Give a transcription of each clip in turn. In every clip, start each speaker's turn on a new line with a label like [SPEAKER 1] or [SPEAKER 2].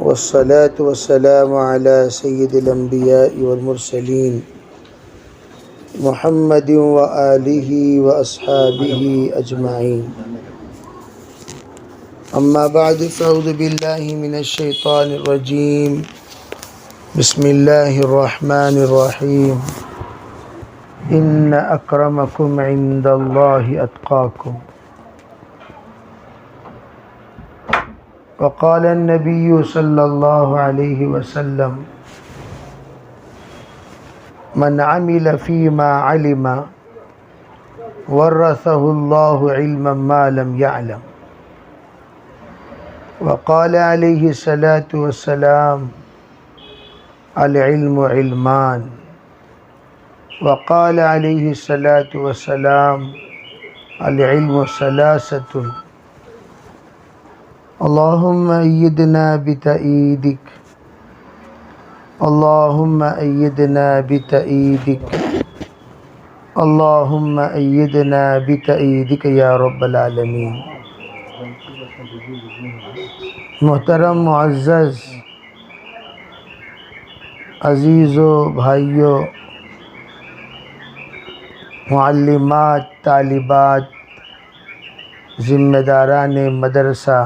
[SPEAKER 1] والصلاة والسلام على سيد الأنبياء والمرسلين محمد وآله وأصحابه أجمعين. أما بعد فأعوذ بالله من الشيطان الرجيم. بسم الله الرحمن الرحيم. إن أكرمكم عند الله أتقاكم. وقال النبي صلى الله عليه وسلم من عمل فيما علم ورثه الله علما ما لم يعلم. وقال عليه الصلاة والسلام العلم علمان. وقال عليه الصلاة والسلام العلم ثلاثة. اللهم أيدنا بتأييدك، اللهم أيدنا بتأييدك، اللهم أيدنا بتأييدك یا رب العالمین. محترم معزز عزیزو بھائیو، معلمات، طالبات، ذمہ داران مدرسہ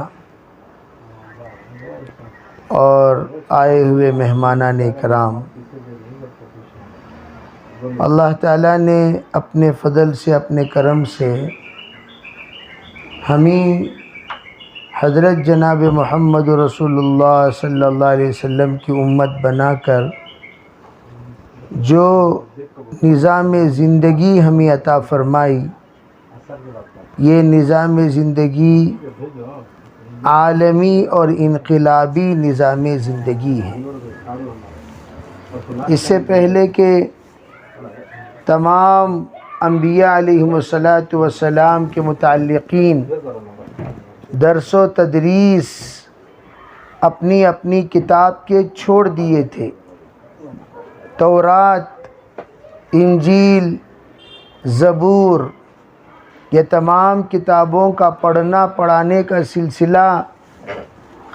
[SPEAKER 1] اور آئے ہوئے مہمانان کرام، اللہ تعالیٰ نے اپنے فضل سے، اپنے کرم سے ہمیں حضرت جناب محمد رسول اللہ صلی اللہ علیہ وسلم کی امت بنا کر جو نظام زندگی ہمیں عطا فرمائی، یہ نظام زندگی عالمی اور انقلابی نظام زندگی ہے. اس سے پہلے کہ تمام انبیاء علیہم السلام کے متعلقین درس و تدریس اپنی اپنی کتاب کے چھوڑ دیے تھے. تورات، انجیل، زبور، یہ تمام کتابوں کا پڑھنا پڑھانے کا سلسلہ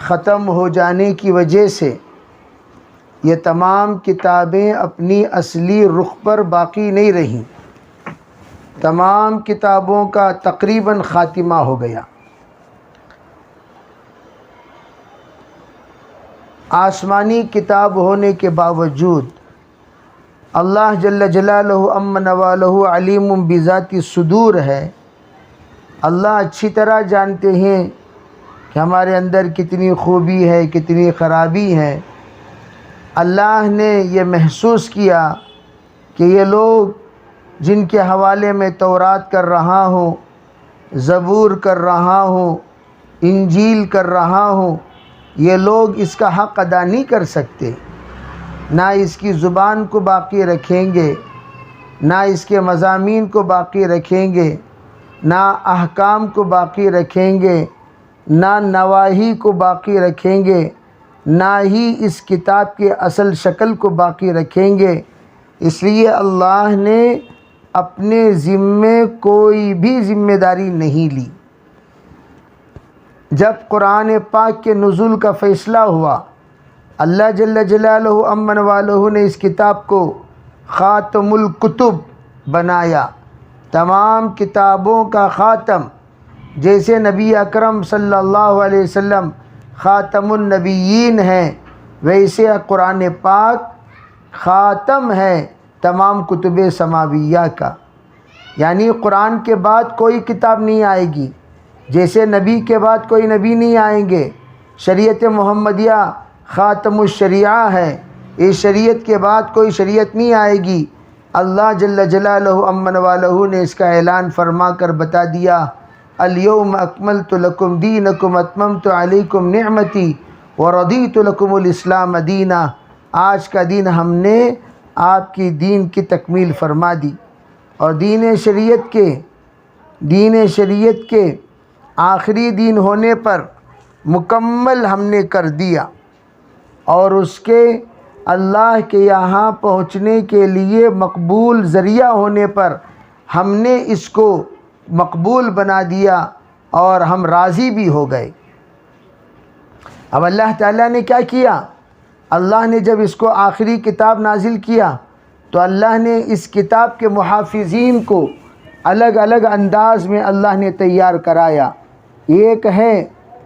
[SPEAKER 1] ختم ہو جانے کی وجہ سے یہ تمام کتابیں اپنی اصلی رخ پر باقی نہیں رہیں. تمام کتابوں کا تقریباً خاتمہ ہو گیا. آسمانی کتاب ہونے کے باوجود اللہ جل جلالہ عم نوالہ علیم بذات الصدور ہے. اللہ اچھی طرح جانتے ہیں کہ ہمارے اندر کتنی خوبی ہے، کتنی خرابی ہے. اللہ نے یہ محسوس کیا کہ یہ لوگ جن کے حوالے میں تورات کر رہا ہوں، زبور کر رہا ہوں، انجیل کر رہا ہوں، یہ لوگ اس کا حق ادا نہیں کر سکتے. نہ اس کی زبان کو باقی رکھیں گے، نہ اس کے مضامین کو باقی رکھیں گے، نہ احکام کو باقی رکھیں گے، نہ نواہی کو باقی رکھیں گے، نہ ہی اس کتاب کے اصل شکل کو باقی رکھیں گے. اس لیے اللہ نے اپنے ذمے کوئی بھی ذمہ داری نہیں لی. جب قرآن پاک کے نزول کا فیصلہ ہوا، اللہ جل جلالہ عم نوالہ نے اس کتاب کو خاتم الکتب بنایا، تمام کتابوں کا خاتم. جیسے نبی اکرم صلی اللہ علیہ وسلم خاتم النبیین ہیں، ویسے قرآن پاک خاتم ہے تمام کتب سماویہ کا. یعنی قرآن کے بعد کوئی کتاب نہیں آئے گی، جیسے نبی کے بعد کوئی نبی نہیں آئیں گے. شریعت محمدیہ خاتم الشریعہ ہے، اس شریعت کے بعد کوئی شریعت نہیں آئے گی. اللہ جل جلالہ عم نوالہ نے اس کا اعلان فرما کر بتا دیا، الیوم اکملت لکم دینکم اتممت علیکم نعمتی ورضیت لکم الاسلام دینا. آج کا دن ہم نے آپ کی دین کی تکمیل فرما دی اور دین شریعت کے آخری دین ہونے پر مکمل ہم نے کر دیا، اور اس کے اللہ کے یہاں پہنچنے کے لیے مقبول ذریعہ ہونے پر ہم نے اس کو مقبول بنا دیا اور ہم راضی بھی ہو گئے. اب اللہ تعالیٰ نے کیا کیا؟ اللہ نے جب اس کو آخری کتاب نازل کیا تو اللہ نے اس کتاب کے محافظین کو الگ الگ انداز میں اللہ نے تیار کرایا۔ ایک ہے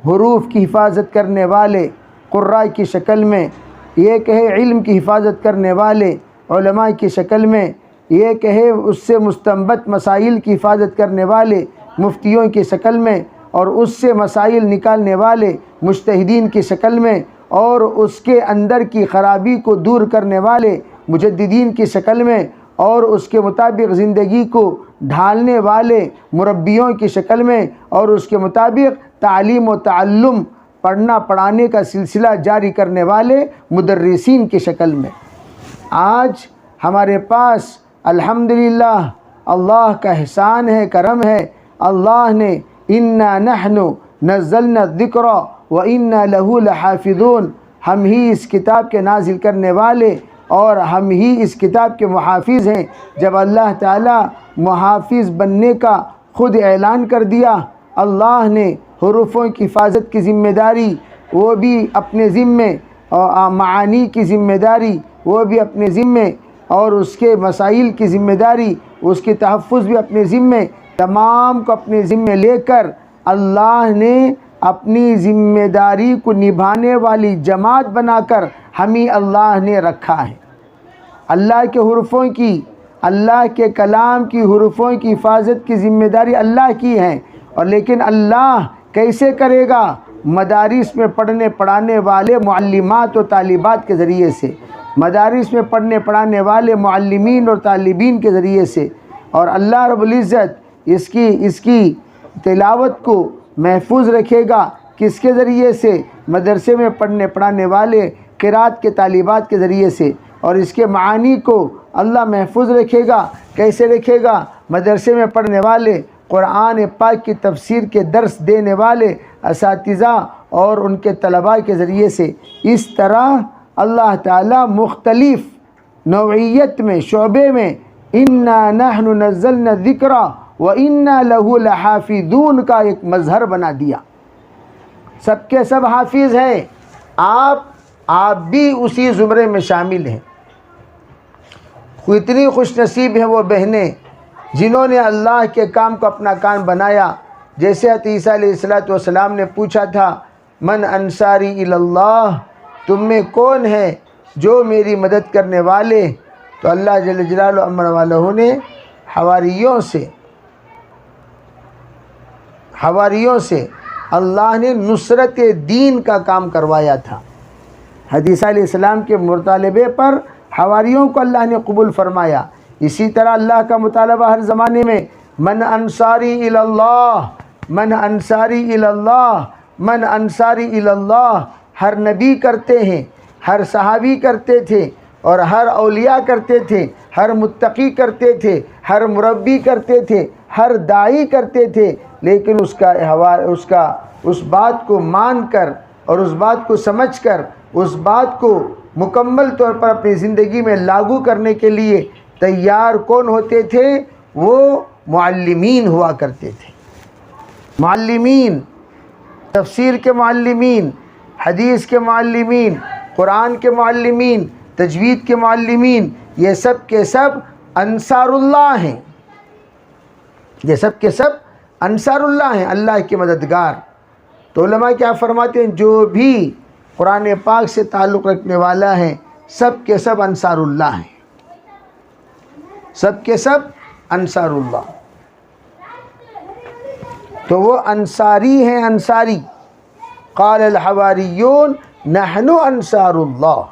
[SPEAKER 1] حروف کی حفاظت کرنے والے قراء کی شکل میں، ایک ہے علم کی حفاظت کرنے والے علماء کی شکل میں، ایک ہے اس سے مستنبط مسائل کی حفاظت کرنے والے مفتیوں کی شکل میں، اور اس سے مسائل نکالنے والے مجتہدین کی شکل میں، اور اس کے اندر کی خرابی کو دور کرنے والے مجددین کی شکل میں، اور اس کے مطابق زندگی کو ڈھالنے والے مربیوں کی شکل میں، اور اس کے مطابق تعلیم و تعلم پڑھنا پڑھانے کا سلسلہ جاری کرنے والے مدرسین کی شکل میں۔ آج ہمارے پاس الحمدللہ اللہ کا احسان ہے، کرم ہے، اللہ نے انا نحن نزلنا الذکر وانا لہ لحافظون، ہم ہی اس کتاب کے نازل کرنے والے اور ہم ہی اس کتاب کے محافظ ہیں۔ جب اللہ تعالیٰ محافظ بننے کا خود اعلان کر دیا، اللہ نے حروفوں کی حفاظت کی ذمہ داری وہ بھی اپنے ذمے، اور معانی کی ذمہ داری وہ بھی اپنے ذمے، اور اس کے مسائل کی ذمہ داری، اس کے تحفظ بھی اپنے ذمے، تمام کو اپنے ذمے لے کر اللہ نے اپنی ذمہ داری کو نبھانے والی جماعت بنا کر ہمیں اللہ نے رکھا ہے۔ اللہ کے حروفوں کی، اللہ کے کلام کی حروفوں کی حفاظت کی ذمہ داری اللہ کی ہے، اور لیکن اللہ کیسے کرے گا؟ مدارس میں پڑھنے پڑھانے والے معلمات و طالبات کے ذریعے سے، مدارس میں پڑھنے پڑھانے والے معلمین اور طالبین کے ذریعے سے، اور اللہ رب العزت اس کی تلاوت کو محفوظ رکھے گا کس کے ذریعے سے؟ مدرسے میں پڑھنے پڑھانے والے قرات کے طالبات کے ذریعے سے، اور اس کے معانی کو اللہ محفوظ رکھے گا، کیسے رکھے گا؟ مدرسے میں پڑھنے والے قرآن پاک کی تفسیر کے درس دینے والے اساتذہ اور ان کے طلباء کے ذریعے سے۔ اس طرح اللہ تعالیٰ مختلف نوعیت میں، شعبے میں انا نحن نزلنا الذکر وانا لہ لحافظون کا ایک مظہر بنا دیا۔ سب کے سب حافظ ہیں، آپ بھی اسی زمرے میں شامل ہیں۔ اتنی خوش نصیب ہیں وہ بہنیں جنہوں نے اللہ کے کام کو اپنا کام بنایا۔ جیسے حضرت عیسیٰ علیہ السلام نے پوچھا تھا من انصاری الی اللہ، تم میں کون ہے جو میری مدد کرنے والے؟ تو اللہ جل جلالہ امر والہ نے حواریوں سے اللہ نے نصرت دین کا کام کروایا تھا۔ حدیث علیہ السلام کے مطالبے پر حواریوں کو اللہ نے قبول فرمایا۔ اسی طرح اللہ کا مطالبہ ہر زمانے میں من انصاری الی اللہ، من انصاری الی اللہ، من انصاری الی اللہ، ہر نبی کرتے ہیں، ہر صحابی کرتے تھے، اور ہر اولیاء کرتے تھے، ہر متقی کرتے تھے، ہر مربی کرتے تھے، ہر داعی کرتے تھے، لیکن اس بات کو مان کر اور اس بات کو سمجھ کر اس بات کو مکمل طور پر اپنی زندگی میں لاگو کرنے کے لیے تیار کون ہوتے تھے؟ وہ معلمین ہوا کرتے تھے۔ معلمین، تفسیر کے معلمین، حدیث کے معلمین، قرآن کے معلمین، تجوید کے معلمین، یہ سب کے سب انصار اللہ ہیں۔ یہ سب کے سب انصار اللہ ہیں، اللہ کے مددگار۔ تو علماء کیا فرماتے ہیں؟ جو بھی قرآن پاک سے تعلق رکھنے والا ہے سب کے سب انصار اللہ ہیں، سب کے سب انصار اللہ۔ تو وہ انصاری ہیں، انصاری۔ قال الحواریون نحن انصار اللہ۔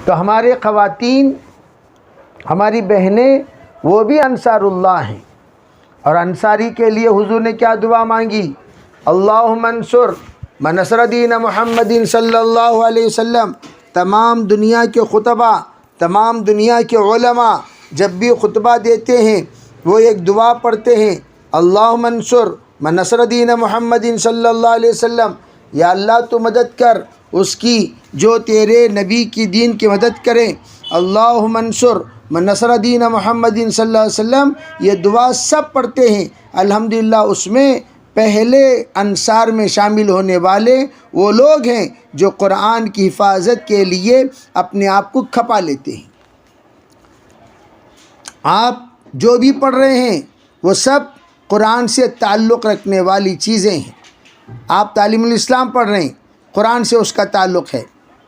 [SPEAKER 1] تو ہمارے خواتین، ہماری بہنیں، وہ بھی انصار اللہ ہیں، اور انصاری کے لیے حضور نے کیا دعا مانگی؟ اللہم انصر من نصر دین محمد صلی اللہ علیہ وسلم۔ تمام دنیا کے خطبہ، تمام دنیا کے علماء جب بھی خطبہ دیتے ہیں وہ ایک دعا پڑھتے ہیں، اللہم انصر من نصر دین محمد صلی اللہ علیہ وسلم۔ یا اللہ تو مدد کر اس کی جو تیرے نبی کی دین کی مدد کرے۔ اللہم انصر من نصر دین محمد صلی اللہ علیہ وسلم، یہ دعا سب پڑھتے ہیں۔ الحمدللہ اس میں پہلے انصار میں شامل ہونے والے وہ لوگ ہیں جو قرآن کی حفاظت کے لیے اپنے آپ کو کھپا لیتے ہیں۔ آپ جو بھی پڑھ رہے ہیں وہ سب قرآن سے تعلق رکھنے والی چیزیں ہیں۔ آپ تعلیم الاسلام پڑھ رہے ہیں، قرآن سے اس کا تعلق ہے۔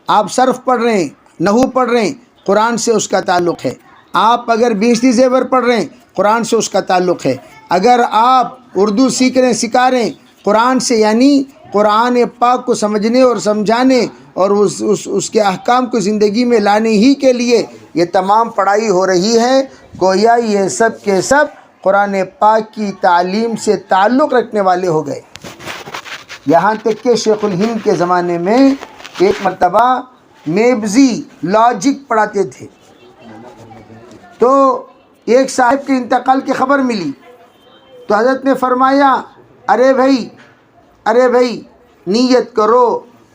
[SPEAKER 1] آپ صرف پڑھ رہے ہیں، نحو پڑھ رہے ہیں، قرآن سے اس کا تعلق ہے۔ آپ اگر بیشتی زیور پڑھ رہے ہیں، قرآن سے اس کا تعلق ہے۔ اگر آپ اردو سیکھ رہے ہیں، سکھا رہے ہیں، قرآن سے، یعنی قرآن پاک کو سمجھنے اور سمجھانے اور اس کے احکام کو زندگی میں لانے ہی کے لیے یہ تمام پڑھائی ہو رہی ہے۔ گویا یہ سب کے سب قرآن پاک کی تعلیم سے تعلق رکھنے والے ہو گئے۔ یہاں تک کہ شیخ الہند کے زمانے میں ایک مرتبہ میبزی لاجک پڑھاتے تھے، تو ایک صاحب کے انتقال کی خبر ملی، تو حضرت نے فرمایا ارے بھائی نیت کرو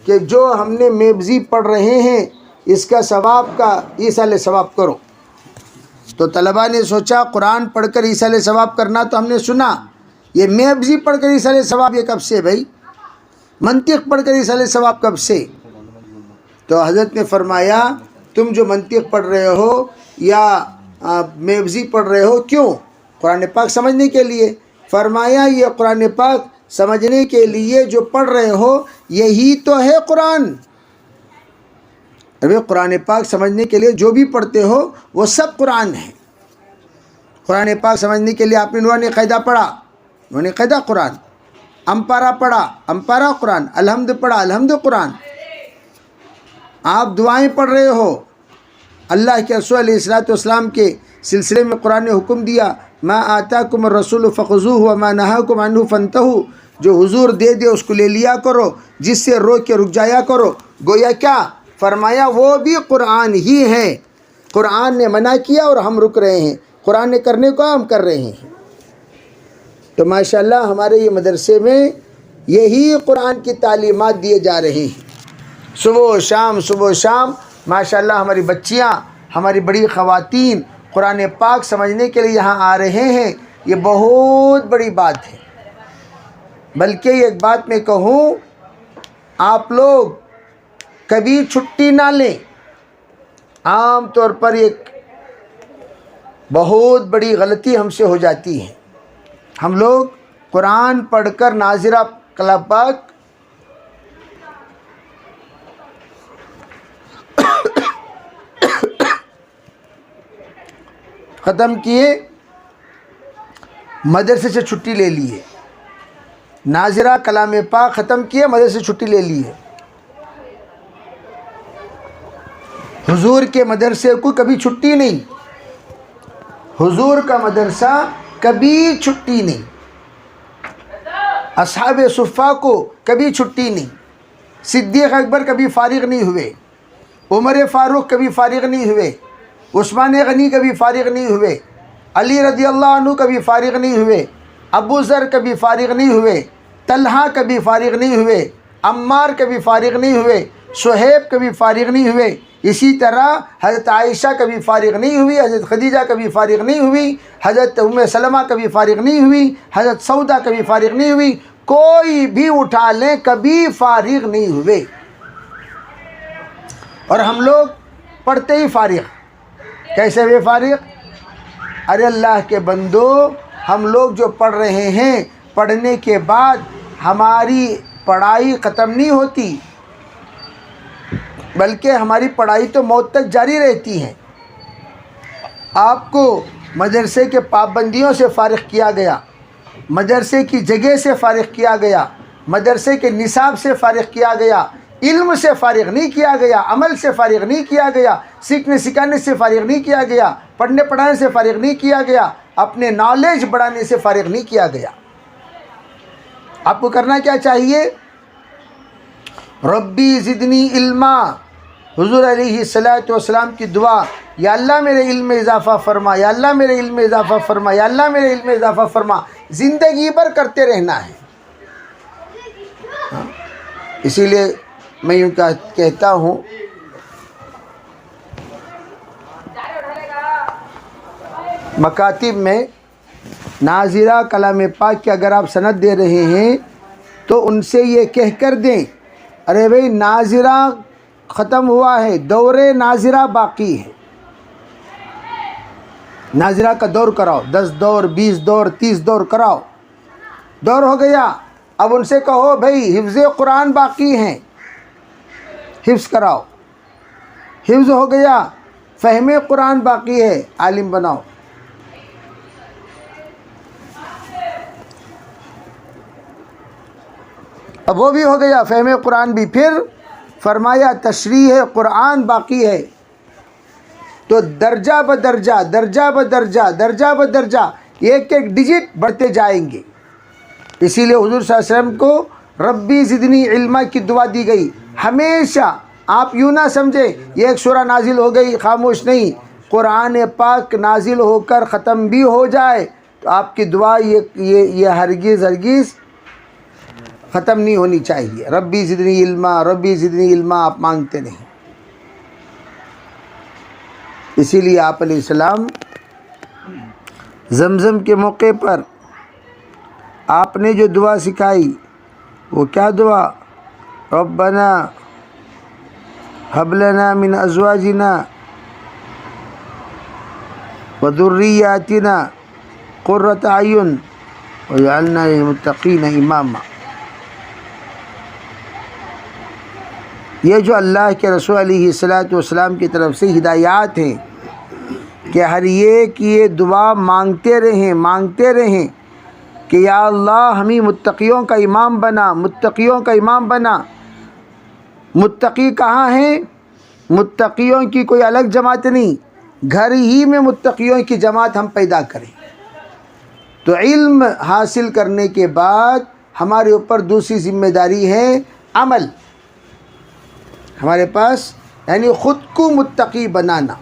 [SPEAKER 1] کہ جو ہم نے میبزی پڑھ رہے ہیں اس کا ثواب کا ایصال ثواب کرو۔ تو طلباء نے سوچا قرآن پڑھ کر ایصال ثواب کرنا تو ہم نے سنا، یہ میبزی پڑھ کر ایصال ثواب یہ کب سے بھائی؟ منطق پڑھ کر ایصال ثواب کب سے؟ تو حضرت نے فرمایا تم جو منطق پڑھ رہے ہو یا میبزی پڑھ رہے ہو، کیوں؟ قرآن پاک سمجھنے کے لیے۔ فرمایا یہ قرآن پاک سمجھنے کے لیے جو پڑھ رہے ہو یہی تو ہے قرآن۔ ابھی قرآن پاک سمجھنے کے لیے جو بھی پڑھتے ہو وہ سب قرآن ہے۔ قرآن پاک سمجھنے کے لیے آپ نے نورانی قاعدہ پڑھا، نورانی قاعدہ قرآن، امپارہ پڑھا، امپارہ قرآن، الحمد پڑھا، الحمد قرآن۔ آپ دعائیں پڑھ رہے ہو، اللہ کے رسول علیہ السلام کے سلسلے میں قرآن نے حکم دیا ما آتاکم الرسول فخذوہ وما نہاکم عنہ فانتہوا، جو حضور دے دے اس کو لے لیا کرو، جس سے روک کے رک جایا کرو۔ گویا کیا فرمایا؟ وہ بھی قرآن ہی ہے۔ قرآن نے منع کیا اور ہم رک رہے ہیں، قرآن نے کرنے کو ہم کر رہے ہیں۔ تو ماشاءاللہ ہمارے یہ مدرسے میں یہی قرآن کی تعلیمات دیے جا رہے ہیں، صبح و شام ماشاءاللہ ہماری بچیاں، ہماری بڑی خواتین قرآن پاک سمجھنے کے لیے یہاں آ رہے ہیں۔ یہ بہت بڑی بات ہے۔ بلکہ ایک بات میں کہوں، آپ لوگ کبھی چھٹی نہ لیں۔ عام طور پر ایک بہت بڑی غلطی ہم سے ہو جاتی ہے، ہم لوگ قرآن پڑھ کر ناظرہ کلام پاک ختم کیے، مدرسے سے چھٹی لے لیے، ناظرہ کلام پاک ختم کیے، مدرسے سے چھٹی لے لیے۔ حضور کے مدرسے کو کبھی چھٹی نہیں، حضور کا مدرسہ کبھی چھٹی نہیں، اصحاب صفہ کو کبھی چھٹی نہیں، صدیق اکبر کبھی فارغ نہیں ہوئے، عمر فاروق کبھی فارغ نہیں ہوئے، عثمان غنی کبھی فارغ نہیں ہوئے، علی رضی اللہ عنہ کبھی فارغ نہیں ہوئے، ابو ذر کبھی فارغ نہیں ہوئے، طلحہ کبھی فارغ نہیں ہوئے، عمار کبھی فارغ نہیں ہوئے، صہیب کبھی فارغ نہیں ہوئے۔ اسی طرح حضرت عائشہ کبھی فارغ نہیں ہوئی، حضرت خدیجہ کبھی فارغ نہیں ہوئی، حضرت ام سلمہ کبھی فارغ نہیں ہوئی، حضرت سودا کبھی فارغ نہیں ہوئی، کوئی بھی اٹھا لیں کبھی فارغ نہیں ہوئے۔ اور ہم لوگ پڑھتے ہی فارغ، کیسے ہوئے فارغ؟ ارے اللہ کے بندو، ہم لوگ جو پڑھ رہے ہیں، پڑھنے کے بعد ہماری پڑھائی ختم نہیں ہوتی، بلکہ ہماری پڑھائی تو موت تک جاری رہتی ہے۔ آپ کو مدرسے کے پابندیوں سے فارغ کیا گیا، مدرسے کی جگہ سے فارغ کیا گیا، مدرسے کے نصاب سے فارغ کیا گیا، علم سے فارغ نہیں کیا گیا، عمل سے فارغ نہیں کیا گیا، سیکھنے سکھانے سے فارغ نہیں کیا گیا، پڑھنے پڑھانے سے فارغ نہیں کیا گیا، اپنے نالج بڑھانے سے فارغ نہیں کیا گیا۔ آپ کو کرنا کیا چاہیے؟ ربی زدنی علما، حضور علیہ السلام کی دعا، یا اللہ میرے علم میں اضافہ فرما، یا اللہ میرے علم میں اضافہ فرما، یا اللہ میرے علم میں اضافہ فرما، زندگی بھر کرتے رہنا ہے۔ اسی لیے میں یوں کہتا ہوں مکاتب میں ناظرہ کلام پاک کی اگر آپ سند دے رہے ہیں تو ان سے یہ کہہ کر دیں، ارے بھئی ناظرہ ختم ہوا ہے، دور ناظرہ باقی ہے، ناظرہ کا دور کراؤ، 10 دور 20 دور 30 دور کراؤ، دور ہو گیا۔ اب ان سے کہو بھئی حفظ قرآن باقی ہیں، حفظ کراؤ، حفظ ہو گیا، فہم قرآن باقی ہے، عالم بناؤ۔ اب وہ بھی ہو گیا، فہم قرآن بھی، پھر فرمایا تشریح قرآن باقی ہے، تو درجہ بدرجہ درجہ بدرجہ درجہ بدرجہ ایک ایک ڈیجٹ بڑھتے جائیں گے۔ اسی لیے حضور صلی اللہ علیہ وسلم کو ربی زدنی علما کی دعا دی گئی۔ ہمیشہ آپ یوں نہ سمجھے یہ ایک سورہ نازل ہو گئی خاموش، نہیں، قرآن پاک نازل ہو کر ختم بھی ہو جائے تو آپ کی دعا یہ ہرگز ہرگز ختم نہیں ہونی چاہیے۔ ربی زدنی علما، ربی زدنی علما آپ مانگتے نہیں۔ اسی لیے آپ علیہ السلام زمزم کے موقع پر آپ نے جو دعا سکھائی وہ کیا دعا؟ ربنا هب لنا من ازواجنا وذرياتنا قرة اعین واجعلنا للمتقین اماما۔ یہ جو اللہ کے رسول علیہ السلام کی طرف سے ہدایات ہیں کہ ہر ایک یہ دعا مانگتے رہیں کہ یا اللہ ہمیں متقیوں کا امام بنا، متقیوں کا امام بنا۔ متقی کہاں ہیں؟ متقیوں کی کوئی الگ جماعت نہیں، گھر ہی میں متقیوں کی جماعت ہم پیدا کریں۔ تو علم حاصل کرنے کے بعد ہمارے اوپر دوسری ذمہ داری ہے عمل، ہمارے پاس یعنی خود کو متقی بنانا۔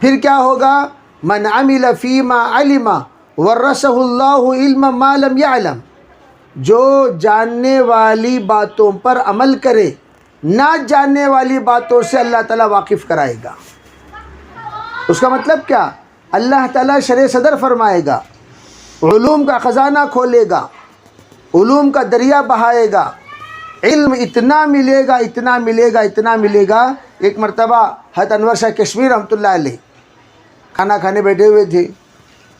[SPEAKER 1] پھر کیا ہوگا؟ من عمل فیما علم ورثہ اللہ علم ما لم یعلم، جو جاننے والی باتوں پر عمل کرے، نہ جاننے والی باتوں سے اللہ تعالیٰ واقف کرائے گا۔ اس کا مطلب کیا؟ اللہ تعالیٰ شرع صدر فرمائے گا، علوم کا خزانہ کھولے گا، علوم کا دریا بہائے گا، علم اتنا ملے گا اتنا ملے گا اتنا ملے گا۔ ایک مرتبہ حضرت انور شاہ کشمیر رحمۃ اللہ علیہ کھانا کھانے بیٹھے ہوئے تھے،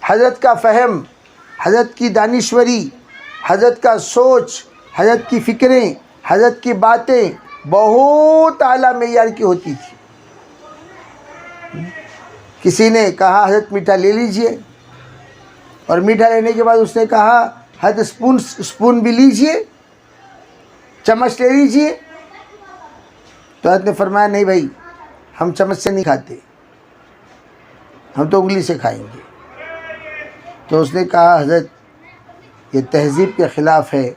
[SPEAKER 1] حضرت کا فہم، حضرت کی دانشوری، حضرت کا سوچ، حضرت کی فکریں، حضرت کی باتیں بہت اعلیٰ معیار کی ہوتی تھی۔ کسی نے کہا حضرت میٹھا لے لیجئے، اور میٹھا لینے کے بعد اس نے کہا حضرت اسپون بھی لیجئے، چمچ لے لیجئے۔ تو حضرت نے فرمایا نہیں بھائی، ہم چمچ سے نہیں کھاتے، ہم تو انگلی سے کھائیں گے۔ تو اس نے کہا حضرت یہ تہذیب کے خلاف ہے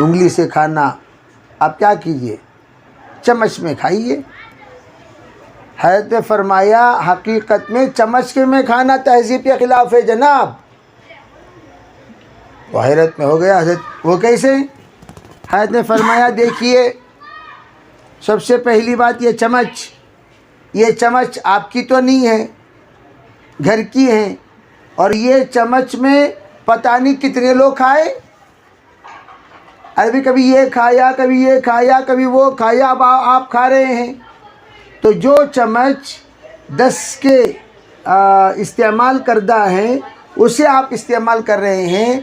[SPEAKER 1] انگلی سے کھانا، آپ کیا کیجئے چمچ میں کھائیے۔ حضرت نے فرمایا حقیقت میں چمچ کے میں کھانا تہذیب کے خلاف ہے جناب۔ وہ حیرت میں ہو گیا، حضرت وہ کیسے؟ حضرت نے فرمایا دیکھیے، سب سے پہلی بات یہ چمچ آپ کی تو نہیں ہے، گھر کی ہے، اور یہ چمچ میں پتہ نہیں کتنے لوگ کھائے، ابھی کبھی یہ کھایا کبھی یہ کھایا کبھی وہ کھایا، اب آپ کھا رہے ہیں۔ تو جو چمچ 10 کے استعمال کردہ ہیں اسے آپ استعمال کر رہے ہیں،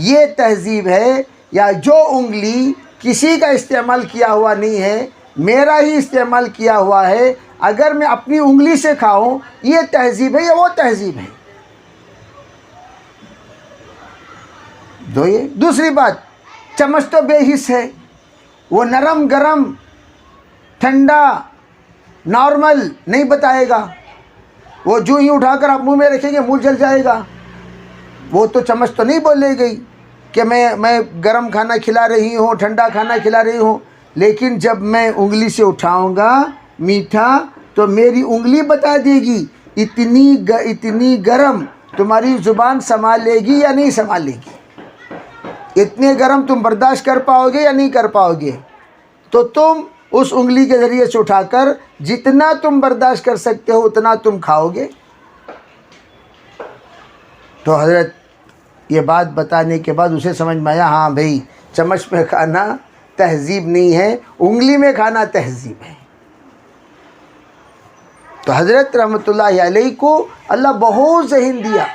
[SPEAKER 1] یہ تہذیب ہے؟ یا جو انگلی کسی کا استعمال کیا ہوا نہیں ہے، میرا ہی استعمال کیا ہوا ہے، اگر میں اپنی انگلی سے کھاؤں، یہ تہذیب ہے یا وہ تہذیب ہے؟ دوسری بات، چمچ تو بے حس ہے، وہ نرم گرم ٹھنڈا نارمل نہیں بتائے گا، وہ جو ہی اٹھا کر آپ منہ میں رکھیں گے منہ جل جائے گا۔ وہ تو چمچ تو نہیں بولے گئی کہ میں گرم کھانا کھلا رہی ہوں، ٹھنڈا کھانا کھلا رہی ہوں، لیکن جب میں انگلی سے اٹھاؤں گا میٹھا تو میری انگلی بتا دے گی اتنی گرم تمہاری زبان سنبھالے گی یا نہیں سنبھالے گی، اتنے گرم تم برداشت کر پاؤ گے یا نہیں کر پاؤ گے۔ تو تم اس انگلی کے ذریعے سے اٹھا کر جتنا تم برداشت کر سکتے ہو اتنا تم کھاؤ گے۔ تو حضرت یہ بات بتانے کے بعد اسے سمجھ میں آیا ہاں بھائی چمچ میں کھانا تہذیب نہیں ہے، انگلی میں کھانا تہذیب ہے۔ تو حضرت رحمۃ اللہ علیہ کو اللہ بہت ذہن دیا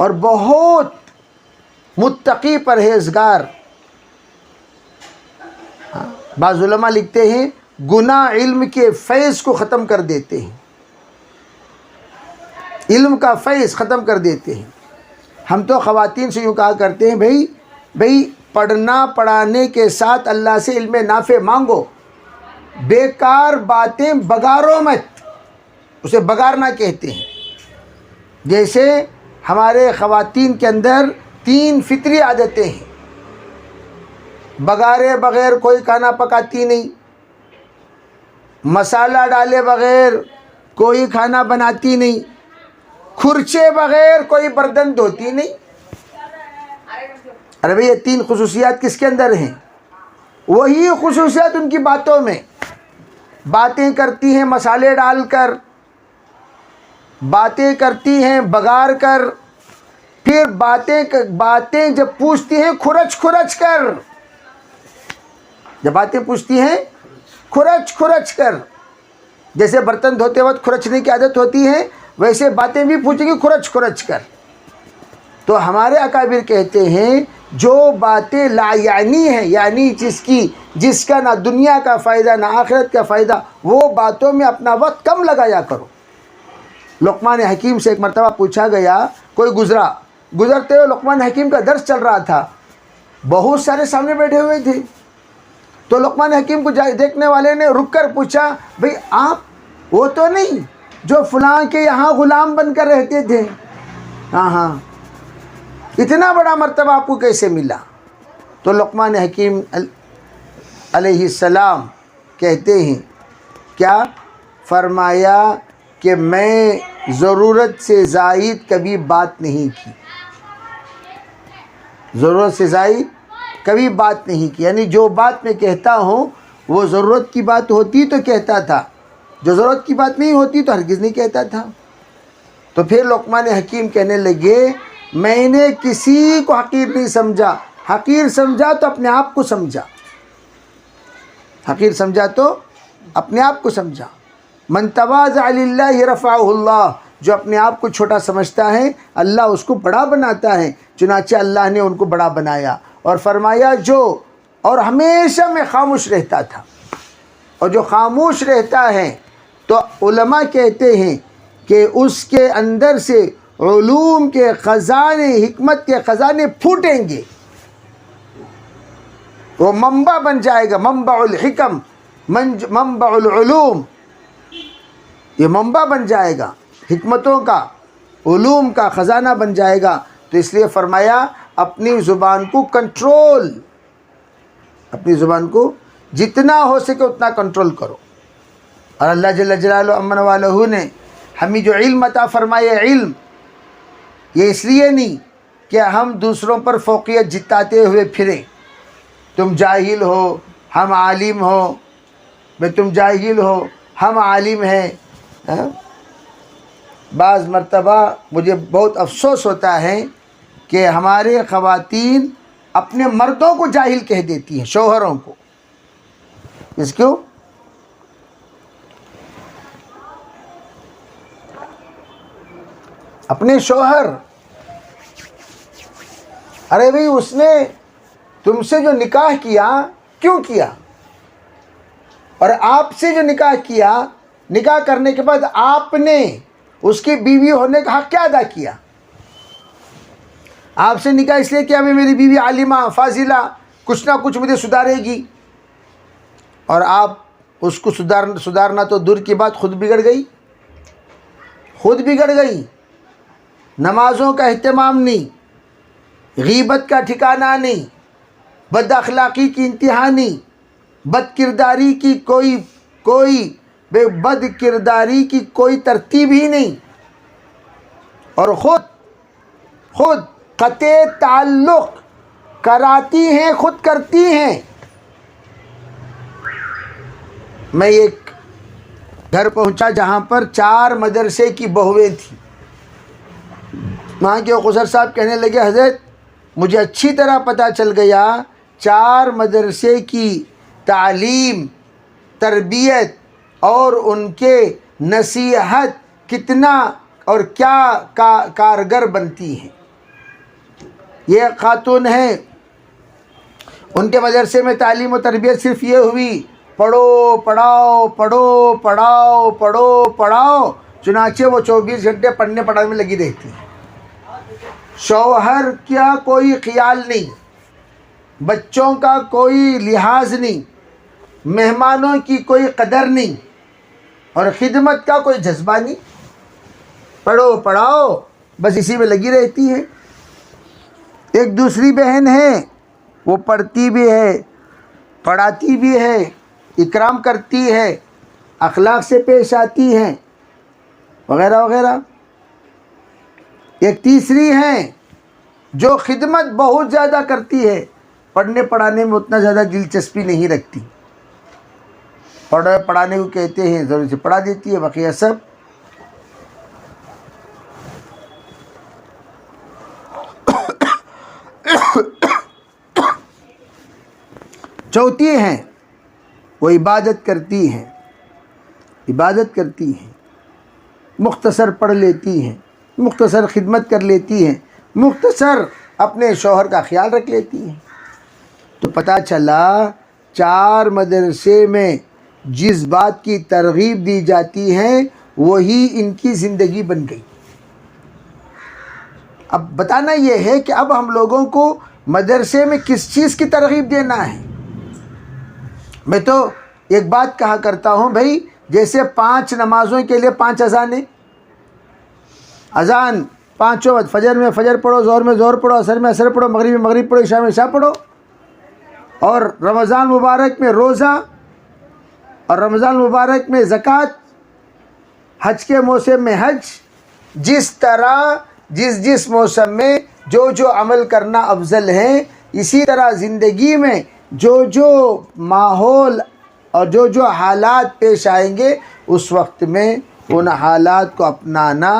[SPEAKER 1] اور بہت متقی پرہیزگار۔ بعض علماء لکھتے ہیں گناہ علم کے فیض کو ختم کر دیتے ہیں، علم کا فیض ختم کر دیتے ہیں۔ ہم تو خواتین سے یوں کہا کرتے ہیں بھئی پڑھنا پڑھانے کے ساتھ اللہ سے علم نافع مانگو، بیکار باتیں بگارو مت، اسے بگارنا کہتے ہیں۔ جیسے ہمارے خواتین کے اندر 3 فطری عادتیں ہیں، بگارے بغیر کوئی کھانا پکاتی نہیں، مسالہ ڈالے بغیر کوئی کھانا بناتی نہیں، کھرچے بغیر کوئی برتن دھوتی نہیں۔ ارے بھئی یہ 3 خصوصیات کس کے اندر ہیں؟ وہی خصوصیات ان کی باتوں میں، باتیں کرتی ہیں مسالے ڈال کر، باتیں کرتی ہیں بگار کر، پھر باتیں جب پوچھتی ہیں کھرچ کھرچ کر، جب باتیں پوچھتی ہیں کھرچ کھرچ کر، جیسے برتن دھوتے وقت کھرچنے کی عادت ہوتی ہے ویسے باتیں بھی پوچھیں گی کھرچ کھرچ کر۔ تو ہمارے اکابر کہتے ہیں جو باتیں لا یعنی ہیں، یعنی جس کا نہ دنیا کا فائدہ نہ آخرت کا فائدہ، وہ باتوں میں اپنا وقت کم لگایا کرو۔ لقمان حکیم سے ایک مرتبہ پوچھا گیا، کوئی گزرتے ہوئے لقمان حکیم کا درس چل رہا تھا، بہت سارے سامنے بیٹھے ہوئے تھے، تو لقمان حکیم کو دیکھنے والے نے رک کر پوچھا بھئی آپ وہ تو نہیں جو فلاں کے یہاں غلام بن کر رہتے تھے؟ ہاں، اتنا بڑا مرتبہ آپ کو کیسے ملا؟ تو لقمان حکیم علیہ السلام کہتے ہیں کیا؟ فرمایا کہ میں ضرورت سے زائد کبھی بات نہیں کی، ضرورت سے زائد کبھی بات نہیں کی، یعنی جو بات میں کہتا ہوں وہ ضرورت کی بات ہوتی تو کہتا تھا، جو ضرورت کی بات نہیں ہوتی تو ہرگز نہیں کہتا تھا۔ تو پھر لقمان حکیم کہنے لگے میں نے کسی کو حقیر نہیں سمجھا، حقیر سمجھا تو اپنے آپ کو سمجھا، حقیر سمجھا تو اپنے آپ کو سمجھا۔ من تواضع للہ رفعہ اللہ، جو اپنے آپ کو چھوٹا سمجھتا ہے اللہ اس کو بڑا بناتا ہے، چنانچہ اللہ نے ان کو بڑا بنایا۔ اور فرمایا اور ہمیشہ میں خاموش رہتا تھا، اور جو خاموش رہتا ہے تو علماء کہتے ہیں کہ اس کے اندر سے علوم کے خزانے، حکمت کے خزانے پھوٹیں گے، وہ منبع بن جائے گا، منبع الحکم، منبع العلوم، یہ منبع بن جائے گا، حکمتوں کا، علوم کا خزانہ بن جائے گا۔ تو اس لیے فرمایا اپنی زبان کو کنٹرول، اپنی زبان کو جتنا ہو سکے اتنا کنٹرول کرو۔ اور اللہ جل جلالہ امن والہ نے ہمیں جو علم عطا فرمائے، علم یہ اس لیے نہیں کہ ہم دوسروں پر فوقیت جتاتے ہوئے پھریں، تم جاہل ہو ہم عالم ہو، بھئی تم جاہل ہو ہم عالم ہیں۔ بعض مرتبہ مجھے بہت افسوس ہوتا ہے کہ ہمارے خواتین اپنے مردوں کو جاہل کہہ دیتی ہیں، شوہروں کو۔ اس کیوں؟ اپنے شوہر، ارے بھئی اس نے تم سے جو نکاح کیا کیوں کیا؟ اور آپ سے جو نکاح کیا، نکاح کرنے کے بعد آپ نے اس کی بیوی ہونے کا حق کیا ادا کیا؟ آپ سے نکاح اس لیے کیا میں میری بیوی عالمہ فاضلہ کچھ نہ کچھ مجھے سدھارے گی، اور آپ اس کو سدھارنا تو دور کی بات خود بگڑ گئی، خود بگڑ گئی۔ نمازوں کا اہتمام نہیں، غیبت کا ٹھکانہ نہیں، بد اخلاقی کی انتہا نہیں، بد کرداری کی بد کرداری کی کوئی ترتیب ہی نہیں، اور خود قطع تعلق کراتی ہیں، خود کرتی ہیں۔ میں ایک گھر پہنچا جہاں پر 4 مدرسے کی بہویں تھیں. وہاں کے خسر صاحب کہنے لگے حضرت مجھے اچھی طرح پتہ چل گیا 4 مدرسے کی تعلیم، تربیت اور ان کے نصیحت کتنا اور کیا کارگر بنتی ہیں. یہ خاتون ہیں، ان کے مدرسے میں تعلیم و تربیت صرف یہ ہوئی پڑھو پڑھاؤ پڑھو پڑھاؤ پڑھو پڑھاؤ، چنانچہ وہ 24 گھنٹے پڑھنے پڑھانے میں لگی رہتی ہیں. شوہر کا کوئی خیال نہیں، بچوں کا کوئی لحاظ نہیں، مہمانوں کی کوئی قدر نہیں، اور خدمت کا کوئی جذبہ نہیں. پڑھو پڑھاؤ بس اسی میں لگی رہتی ہے. ایک دوسری بہن ہے، وہ پڑھتی بھی ہے، پڑھاتی بھی ہے، اکرام کرتی ہے، اخلاق سے پیش آتی ہیں، وغیرہ وغیرہ. ایک تیسری ہیں جو خدمت بہت زیادہ کرتی ہے، پڑھنے پڑھانے میں اتنا زیادہ دلچسپی نہیں رکھتی. پڑھانے کو کہتے ہیں ضرور سے پڑھا دیتی ہے، بقیہ سب. چوتھی ہیں وہ عبادت کرتی ہیں، عبادت کرتی ہیں، مختصر پڑھ لیتی ہیں، مختصر خدمت کر لیتی ہیں، مختصر اپنے شوہر کا خیال رکھ لیتی ہیں. تو پتہ چلا 4 مدرسے میں جس بات کی ترغیب دی جاتی ہے وہی ان کی زندگی بن گئی. اب بتانا یہ ہے کہ اب ہم لوگوں کو مدرسے میں کس چیز کی ترغیب دینا ہے. میں تو ایک بات کہا کرتا ہوں بھائی، جیسے 5 نمازوں کے لیے 5 اذانیں، اذان 5 وقت، فجر میں فجر پڑھو، ظہر میں ظہر پڑھو، عصر میں عصر پڑھو، مغرب میں مغرب پڑھو، عشاء میں عشاء پڑھو. اور رمضان مبارک میں روزہ، اور رمضان مبارک میں زکوٰۃ، حج کے موسم میں حج. جس طرح جس موسم میں جو عمل کرنا افضل ہے، اسی طرح زندگی میں جو ماحول اور جو حالات پیش آئیں گے اس وقت میں ان حالات کو اپنانا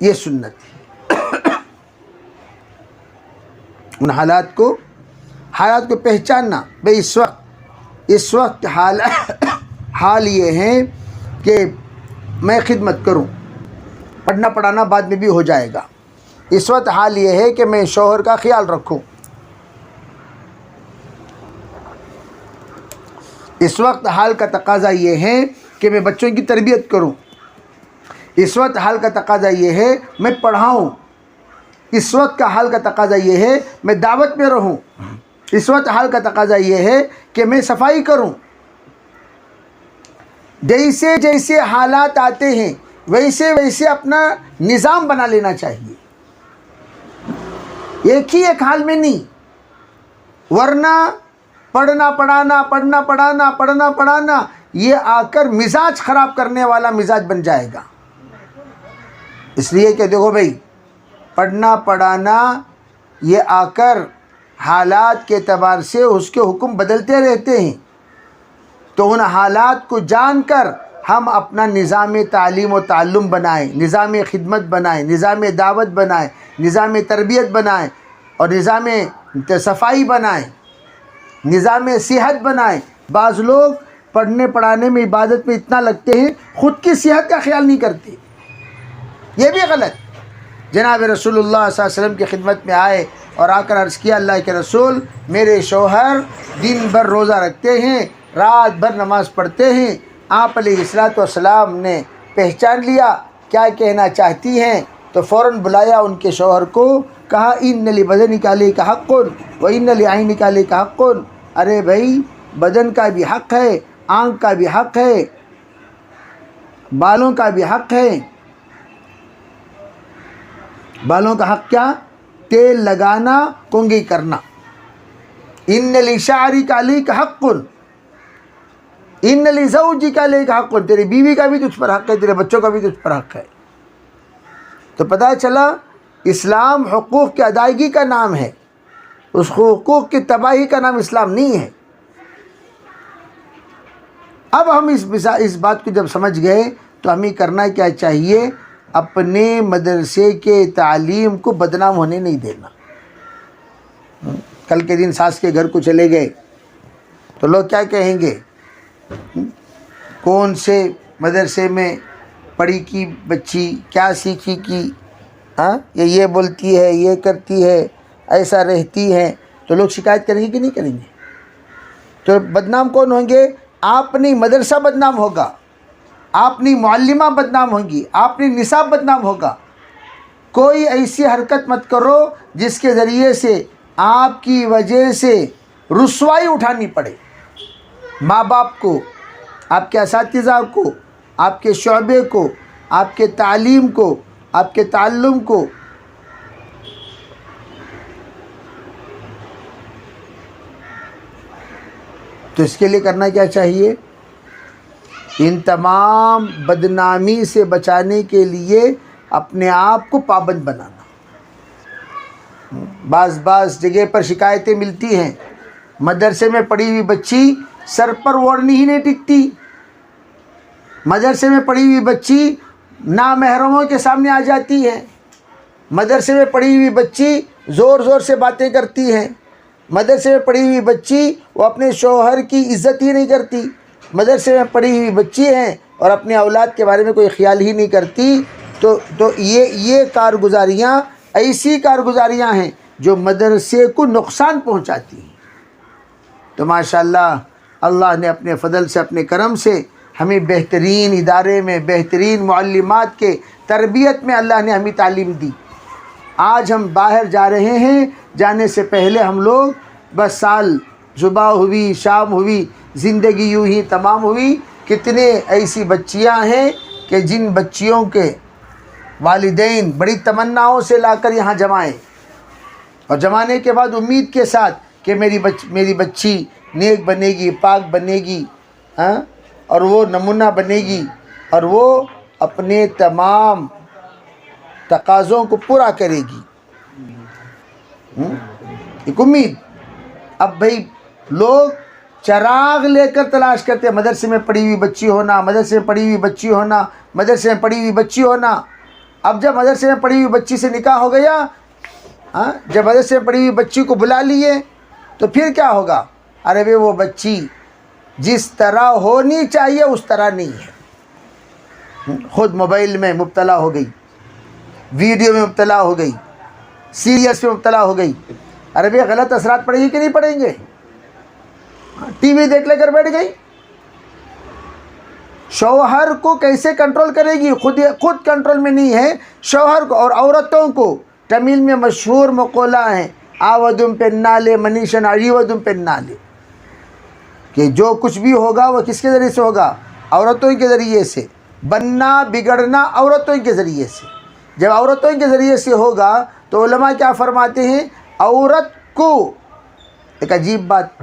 [SPEAKER 1] یہ سنت ہے. ان حالات کو پہچاننا. بھئی اس وقت حال یہ ہے کہ میں خدمت کروں، پڑھنا پڑھانا بعد میں بھی ہو جائے گا. اس وقت حال یہ ہے کہ میں شوہر کا خیال رکھوں. اس وقت حال کا تقاضا یہ ہے کہ میں بچوں کی تربیت کروں. اس وقت حال کا تقاضا یہ ہے میں پڑھاؤں. اس وقت کا حال کا تقاضا یہ ہے میں دعوت میں رہوں. اس وقت حال کا تقاضا یہ ہے کہ میں صفائی کروں. جیسے حالات آتے ہیں ویسے اپنا نظام بنا لینا چاہیے، ایک ہی ایک حال میں نہیں. ورنہ پڑھنا پڑھانا یہ آ کر مزاج خراب کرنے والا مزاج بن جائے گا. اس لیے کہ دیکھو بھائی، پڑھنا پڑھانا یہ آ کر حالات کے اعتبار سے اس کے حکم بدلتے رہتے ہیں. تو ان حالات کو جان کر ہم اپنا نظام تعلیم و تعلم بنائیں، نظام خدمت بنائیں، نظام دعوت بنائیں، نظام تربیت بنائیں، اور نظام صفائی بنائیں، نظام صحت بنائیں. بعض لوگ پڑھنے پڑھانے میں عبادت میں اتنا لگتے ہیں، خود کی صحت کا خیال نہیں کرتے. یہ بھی غلط. جناب رسول اللہ صلی اللہ علیہ وسلم کی خدمت میں آئے اور آ کر عرض کیا، اللہ کے رسول میرے شوہر دن بھر روزہ رکھتے ہیں، رات بھر نماز پڑھتے ہیں. آپ علیہ الصلوۃ والسلام نے پہچان لیا کیا کہنا چاہتی ہیں، تو فوراً بلایا ان کے شوہر کو، کہا ان لبدنک علیک حق و ان لعینک علیک حق. ارے بھائی، بدن کا بھی حق ہے، آنکھ کا بھی حق ہے، بالوں کا بھی حق ہے. بالوں کا حق کیا؟ تیل لگانا، کنگھی کرنا. ان لشعرک علیک حق ان لزوجک علیک حق. تیری بیوی کا بھی تجھ پر حق ہے، تیرے بچوں کا بھی تجھ پر حق ہے. تو پتہ چلا اسلام حقوق کی ادائیگی کا نام ہے، اس حقوق کی تباہی کا نام اسلام نہیں ہے. اب ہم اس بات کو جب سمجھ گئے تو ہمیں کرنا کیا چاہیے؟ اپنے مدرسے کے تعلیم کو بدنام ہونے نہیں دینا۔ کل کے دن ساس کے گھر کو چلے گئے تو لوگ کیا کہیں گے؟ کون سے مدرسے میں پڑھی کی بچی، کیا سیکھی کی، یہ بولتی ہے، یہ کرتی ہے، ایسا رہتی ہے، تو لوگ شکایت کریں گے کہ نہیں کریں گے؟ تو بدنام کون ہوں گے؟ آپ نہیں، مدرسہ بدنام ہوگا، آپ نہیں، معلمہ بدنام ہوں گی، آپ نہیں، نصاب بدنام ہوگا۔ کوئی ایسی حرکت مت کرو جس کے ذریعے سے آپ کی وجہ سے رسوائی اٹھانی پڑے، ماں باپ کو، آپ کے اساتذہ کو، آپ کے شعبے کو، آپ کے تعلیم کو، آپ کے تعلم کو۔ تو اس کے لیے کرنا کیا چاہیے؟ ان تمام بدنامی سے بچانے کے لیے اپنے آپ کو پابند بنانا۔ بعض جگہ پر شکایتیں ملتی ہیں، مدرسے میں پڑھی ہوئی بچی سر پر اوڑھنی ہی نہیں ٹکتی، مدرسے میں پڑھی ہوئی بچی نامحرموں کے سامنے آ جاتی ہے، مدرسے میں پڑھی ہوئی بچی زور زور سے باتیں کرتی ہے، مدرسے میں پڑھی ہوئی بچی وہ اپنے شوہر کی عزت ہی نہیں کرتی، مدرسے میں پڑھی ہوئی بچی ہیں اور اپنے اولاد کے بارے میں کوئی خیال ہی نہیں کرتی۔ تو یہ کارگزاریاں ایسی کارگزاریاں ہیں جو مدرسے کو نقصان پہنچاتی ہیں۔ تو ماشاءاللہ اللہ نے اپنے فضل سے، اپنے کرم سے ہمیں بہترین ادارے میں، بہترین معلمات کے تربیت میں اللہ نے ہمیں تعلیم دی۔ آج ہم باہر جا رہے ہیں، جانے سے پہلے ہم لوگ بس سال صبح ہوئی، شام ہوئی، زندگی یوں ہی تمام ہوئی۔ کتنے ایسی بچیاں ہیں کہ جن بچیوں کے والدین بڑی تمناؤں سے لا کر یہاں جمائیں، اور جمانے کے بعد امید کے ساتھ کہ میری بچی نیک بنے گی، پاک بنے گی، اور وہ نمونہ بنے گی، اور وہ اپنے تمام تقاضوں کو پورا کرے گی، ایک امید۔ اب بھائی لوگ چراغ لے کر تلاش کرتے ہیں، مدرسے میں پڑھی ہوئی بچی ہونا، مدرسے میں پڑھی ہوئی بچی ہونا، مدرسے میں پڑھی ہوئی بچی ہونا۔ اب جب مدرسے میں پڑھی ہوئی بچی سے نکاح ہو گیا، جب مدرسے میں پڑھی ہوئی بچی کو بلا لیے تو پھر کیا ہوگا؟ ارے بھائی وہ بچی جس طرح ہونی چاہیے اس طرح نہیں ہے، خود موبائل میں مبتلا ہو گئی، ویڈیو میں مبتلا ہو گئی، سیریس میں مبتلا ہو گئی۔ ارے بھائی غلط اثرات پڑیں گے کہ نہیں پڑیں گے؟ ٹی وی دیکھ لے کر بیٹھ گئی، شوہر کو کیسے کنٹرول کرے گی؟ خود کنٹرول میں نہیں ہے، شوہر کو اور عورتوں کو۔ تمل میں مشہور مقولہ ہے، آودم پنالے منیشن عیودم پنالے، کہ جو کچھ بھی ہوگا وہ کس کے ذریعے سے ہوگا؟ عورتوں کے ذریعے سے۔ بننا بگڑنا عورتوں کے ذریعے سے۔ جب عورتوں کے ذریعے سے ہوگا تو علماء کیا فرماتے ہیں؟ عورت کو، ایک عجیب بات،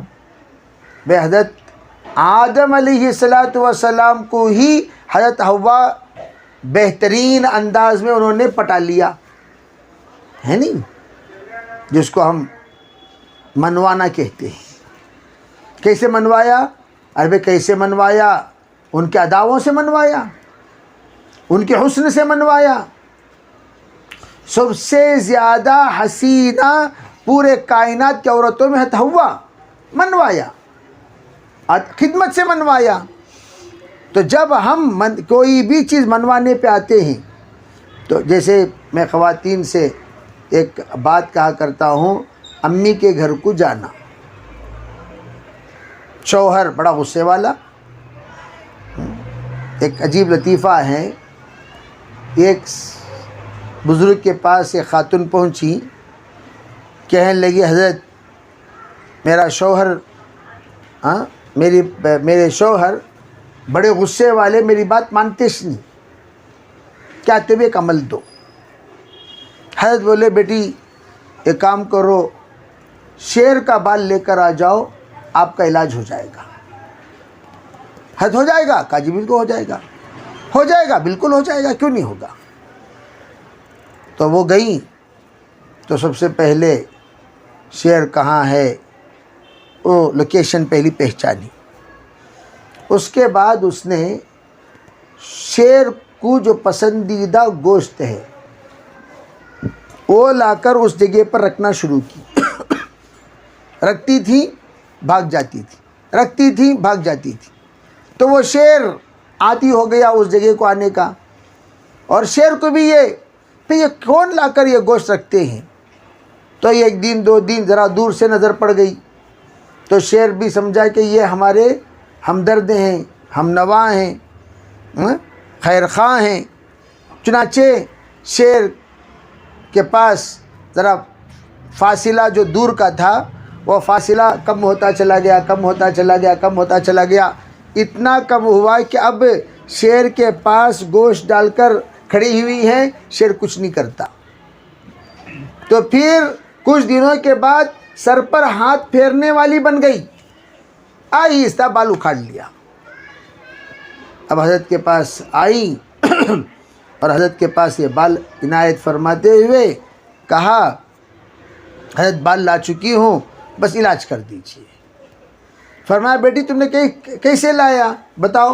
[SPEAKER 1] بے حضرت آدم علیہ السلام کو ہی حضرت حوا بہترین انداز میں انہوں نے پٹا لیا ہے نہیں، جس کو ہم منوانا کہتے ہیں۔ کیسے منوایا؟ ارے کیسے منوایا؟ ان کے اداؤں سے منوایا، ان کے حسن سے منوایا۔ سب سے زیادہ حسینہ پورے کائنات کی عورتوں میں حوا منوایا، خدمت سے منوایا۔ تو جب ہم کوئی بھی چیز منوانے پہ آتے ہیں، تو جیسے میں خواتین سے ایک بات کہا کرتا ہوں، امی کے گھر کو جانا، شوہر بڑا غصے والا۔ ایک عجیب لطیفہ ہے، ایک بزرگ کے پاس ایک خاتون پہنچی، کہنے لگی حضرت میرا شوہر میرے شوہر بڑے غصے والے، میری بات مانتے نہیں، کیا تم ایک عمل دو؟ حضرت بولے بیٹی ایک کام کرو، شیر کا بال لے کر آ جاؤ، آپ کا علاج ہو جائے گا۔ حضرت ہو جائے گا؟ کہا جی بالکل ہو جائے گا، ہو جائے گا، بالکل ہو جائے گا، کیوں نہیں ہوگا۔ تو وہ گئیں تو سب سے پہلے شیر کہاں ہے وہ لوکیشن پہلی پہچانی، اس کے بعد اس نے شیر کو جو پسندیدہ گوشت ہے وہ لا کر اس جگہ پر رکھنا شروع کی. رکھتی تھی بھاگ جاتی تھی، رکھتی تھی بھاگ جاتی تھی. تو وہ شیر عادی ہو گیا اس جگہ کو آنے کا، اور شیر کو بھی یہ کون لا کر یہ گوشت رکھتے ہیں. تو یہ 1 دن 2 دن ذرا دور سے نظر پڑ گئی تو شیر بھی سمجھا کہ یہ ہمارے ہمدرد ہیں، ہم نوا ہیں، خیر خواہ ہیں. چنانچہ شیر کے پاس ذرا فاصلہ جو دور کا تھا وہ فاصلہ کم ہوتا چلا گیا، کم ہوتا چلا گیا، کم ہوتا چلا گیا. اتنا کم ہوا کہ اب شیر کے پاس گوشت ڈال کر کھڑی ہوئی ہے، شیر کچھ نہیں کرتا. تو پھر کچھ دنوں کے بعد سر پر ہاتھ پھیرنے والی بن گئی، آہستہ بال اکھاڑ لیا. اب حضرت کے پاس آئی اور حضرت کے پاس یہ بال عنایت فرماتے ہوئے کہا حضرت بال لا چکی ہوں، بس علاج کر دیجیے. فرمایا بیٹی تم نے کیسے لایا بتاؤ.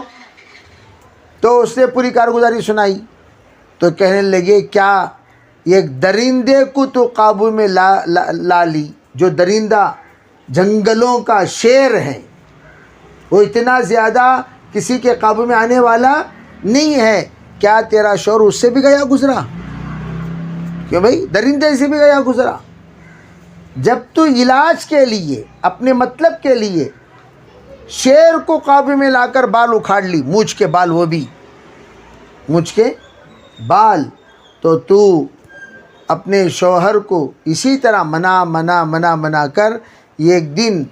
[SPEAKER 1] تو اس نے پوری کارگزاری سنائی. تو کہنے لگے کیا ایک درندے کو تو قابو میں لا لی، جو درندہ جنگلوں کا شیر ہے، وہ اتنا زیادہ کسی کے قابو میں آنے والا نہیں ہے. کیا تیرا شوہر اس سے بھی گیا گزرا؟ کہ بھائی درندے سے بھی گیا گزرا. جب تو علاج کے لیے اپنے مطلب کے لیے شیر کو قابو میں لا کر بال اکھاڑ لی، مونچھ کے بال، وہ بھی مونچھ کے بال، تو اپنے شوہر کو اسی طرح منا کر ایک دن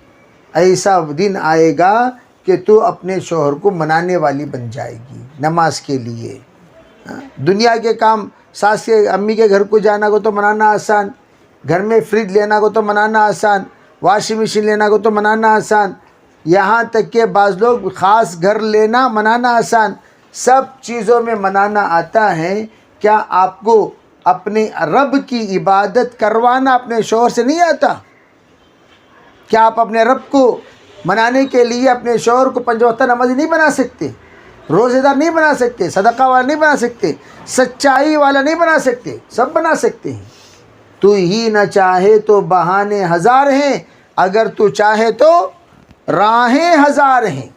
[SPEAKER 1] ایسا دن آئے گا کہ تو اپنے شوہر کو منانے والی بن جائے گی نماز کے لیے. دنیا کے کام، ساس کے امی کے گھر کو جانا کو تو منانا آسان، گھر میں فریج لینا کو تو منانا آسان، واشنگ مشین لینا کو تو منانا آسان، یہاں تک کہ بعض لوگ خاص گھر لینا منانا آسان. سب چیزوں میں منانا آتا ہے. کیا آپ کو اپنے رب کی عبادت کروانا اپنے شوہر سے نہیں آتا؟ کیا آپ اپنے رب کو منانے کے لیے اپنے شوہر کو 5 وقتہ نمازی نہیں بنا سکتے، روزے دار نہیں بنا سکتے، صدقہ والا نہیں بنا سکتے، سچائی والا نہیں بنا سکتے؟ سب بنا سکتے ہیں. تو ہی نہ چاہے تو بہانے ہزار ہیں، اگر تو چاہے تو راہیں ہزار ہیں.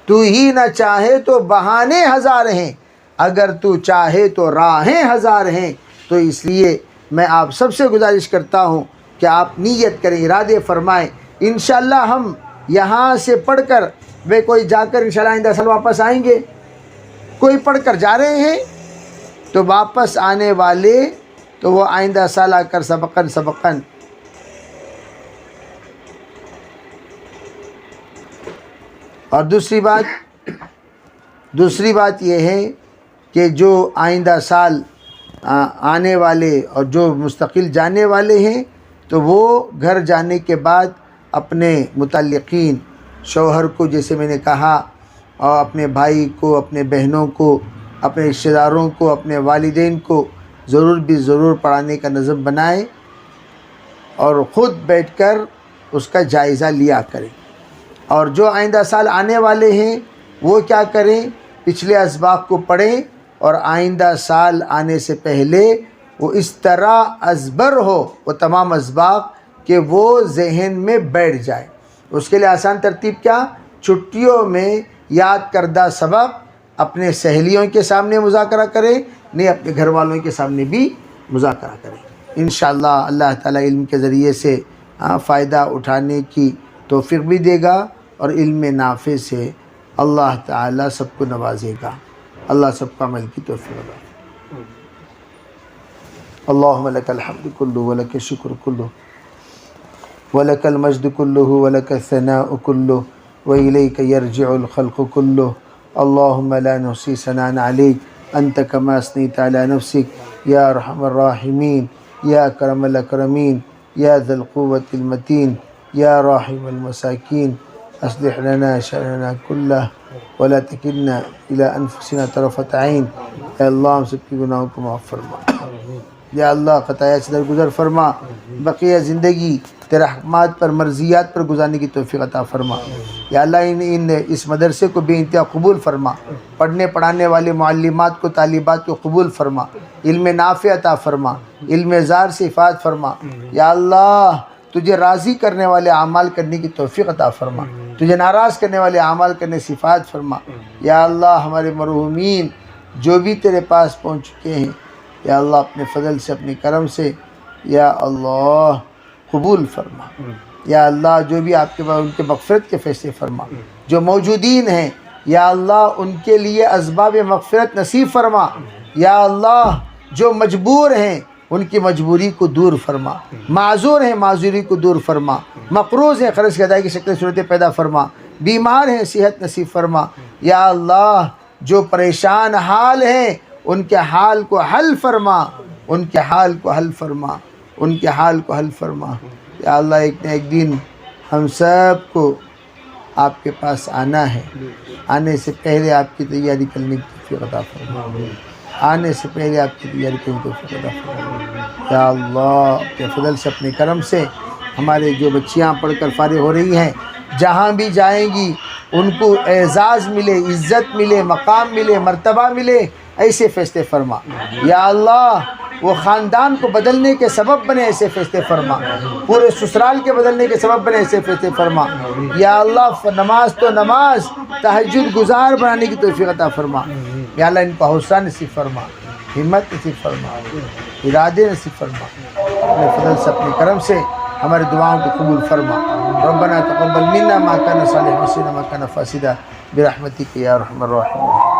[SPEAKER 1] تو ہی نہ چاہے تو بہانے ہزار ہیں، اگر تو چاہے تو راہیں ہزار ہیں. تو اس لیے میں آپ سب سے گزارش کرتا ہوں کہ آپ نیت کریں، ارادے فرمائیں. انشاءاللہ ہم یہاں سے پڑھ کر کوئی جا کر انشاءاللہ آئندہ سال واپس آئیں گے، کوئی پڑھ کر جا رہے ہیں تو واپس آنے والے تو وہ آئندہ سال آ کر سبقاً. اور دوسری بات یہ ہے کہ جو آئندہ سال آنے والے اور جو مستقل جانے والے ہیں تو وہ گھر جانے کے بعد اپنے متعلقین، شوہر کو جیسے میں نے کہا، اور اپنے بھائی کو، اپنے بہنوں کو، اپنے رشتہ داروں کو، اپنے والدین کو ضرور پڑھانے کا نظم بنائیں اور خود بیٹھ کر اس کا جائزہ لیا کریں. اور جو آئندہ سال آنے والے ہیں وہ کیا کریں، پچھلے اسباق کو پڑھیں اور آئندہ سال آنے سے پہلے وہ اس طرح ازبر ہو وہ تمام اسباق کہ وہ ذہن میں بیٹھ جائے. اس کے لیے آسان ترتیب کیا، چھٹیوں میں یاد کردہ سبق اپنے سہیلیوں کے سامنے مذاکرہ کریں، نہیں اپنے گھر والوں کے سامنے بھی مذاکرہ کریں. انشاءاللہ اللہ تعالیٰ علم کے ذریعے سے فائدہ اٹھانے کی توفیق بھی دے گا اور علم نافع سے اللہ تعالیٰ سب کو نوازے گا. اللہ سب کا عمل کی توفیق دے. اللہم لک الحمد کلہ ولک الشکر کلہ ولک المجد کلہ ولک الثناء کلہ وإلیک یرجع الخلق کلہ. اللہم لا نحصی ثناء علیک انت کما اثنیت علی نفسک یا ارحم الراحمین یا اکرم الاکرمین یا ذا القوة المتین یا راحم المساکین. اصلح لنا شأننا کلہ ولا تکلنا الی انفسنا طرفۃ عین. اے اللہ ہم سب کی گناہوں کو معاف فرما، یا اللہ خطایا سے درگزر فرما، بقیہ زندگی تیرے احکامات پر مرضیات پر گزارنے کی توفیق عطا فرما۔ یا اللہ اس مدرسے کو بے انتہا قبول فرما، پڑھنے پڑھانے والے معلمات کو طالبات کو قبول فرما، علم نافع عطا فرما، علم زار سے حفاظت فرما۔ یا اللہ تجھے راضی کرنے والے اعمال کرنے کی توفیق عطا فرما، تجھے ناراض کرنے والے اعمال کرنے سے حفاظت فرما۔ یا اللہ ہمارے مرحومین جو بھی تیرے پاس پہنچ چکے ہیں، یا اللہ اپنے فضل سے اپنے کرم سے یا اللہ قبول فرما۔ یا اللہ جو بھی آپ کے پاس ان کے مغفرت کے فیصلے فرما، جو موجودین ہیں یا اللہ ان کے لیے اسباب مغفرت نصیب فرما۔ یا اللہ جو مجبور ہیں ان کی مجبوری کو دور فرما، معذور ہیں معذوری کو دور فرما، مقروض ہیں قرض کی ادائیگی کی شکل صورتیں پیدا فرما، بیمار ہیں صحت نصیب فرما۔ یا اللہ جو پریشان حال ہیں ان کے حال کو حل فرما، ان کے حال کو حل فرما، ان کے حال کو حل فرما۔ یا اللہ ایک نہ ایک دن ہم سب کو آپ کے پاس آنا ہے، آنے سے پہلے آپ کی تیاری کرنے کی توفیق عطا فرما، آنے سے پہلے آپ کی تیاری کرنے کی توفیق عطا فرما۔ یا اللہ اپنے فضل سے اپنے کرم سے ہمارے جو بچیاں پڑھ کر فارغ ہو رہی ہیں جہاں بھی جائیں گی ان کو اعزاز ملے، عزت ملے، مقام ملے، مرتبہ ملے، ایسے فیصلے فرما۔ یا اللہ وہ خاندان کو بدلنے کے سبب بنے، ایسے فیصلے فرما، پورے سسرال کے بدلنے کے سبب بنے، ایسے فیصلے فرما۔ یا اللہ نماز تو نماز تہجد گزار بنانے کی توفیق عطا فرما۔ یا اللہ ان کو حوصلہ نصیب فرما، ہمت نصیب فرما، ارادے نصیب فرما، اپنے فضل سے اپنے کرم سے ہمارے دعاؤں کو قبول فرما۔ ربنا تقبل منا ما كان صالحا وسنا ما كان فاسدا برحمتك يا ارحم الراحمين۔